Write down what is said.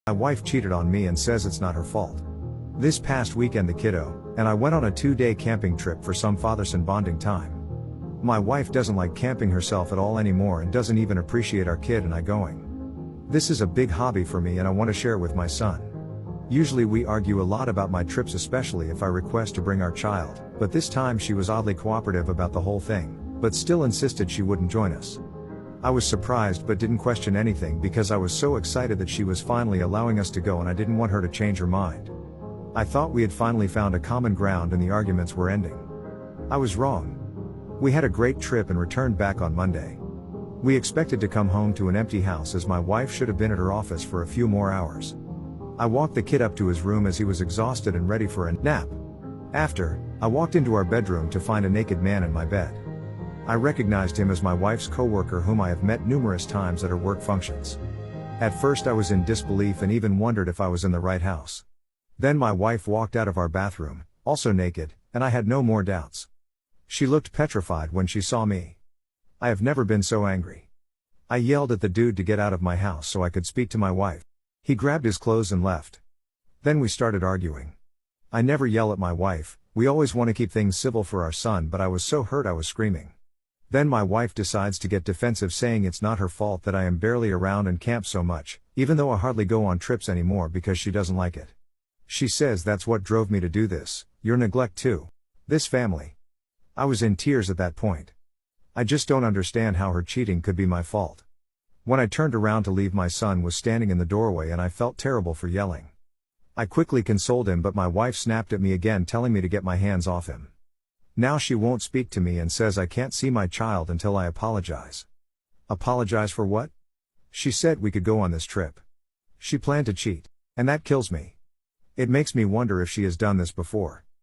My wife cheated on me and says it's not her fault. This past weekend the kiddo and I went on a 2-day camping trip for some father-son bonding time. My wife doesn't like camping herself at all anymore and doesn't even appreciate our kid and I going. This is a big hobby for me and I want to share it with my son. Usually we argue a lot about my trips, especially if I request to bring our child, but this time she was oddly cooperative about the whole thing, but still insisted she wouldn't join us. I was surprised but didn't question anything because I was so excited that she was finally allowing us to go and I didn't want her to change her mind. I thought we had finally found a common ground and the arguments were ending. I was wrong. We had a great trip and returned back on Monday. We expected to come home to an empty house as my wife should have been at her office for a few more hours. I walked the kid up to his room as he was exhausted and ready for a nap. After, I walked into our bedroom to find a naked man in my bed. I recognized him as my wife's coworker whom I have met numerous times at her work functions. At first I was in disbelief and even wondered if I was in the right house. Then my wife walked out of our bathroom, also naked, and I had no more doubts. She looked petrified when she saw me. I have never been so angry. I yelled at the dude to get out of my house so I could speak to my wife. He grabbed his clothes and left. Then we started arguing. I never yell at my wife, we always want to keep things civil for our son, but I was so hurt I was screaming. Then my wife decides to get defensive, saying it's not her fault that I am barely around and camp so much, even though I hardly go on trips anymore because she doesn't like it. She says that's what drove me to do this, your neglect too. This family. I was in tears at that point. I just don't understand how her cheating could be my fault. When I turned around to leave, my son was standing in the doorway and I felt terrible for yelling. I quickly consoled him, but my wife snapped at me again, telling me to get my hands off him. Now she won't speak to me and says I can't see my child until I apologize. Apologize for what? She said we could go on this trip. She planned to cheat. And that kills me. It makes me wonder if she has done this before.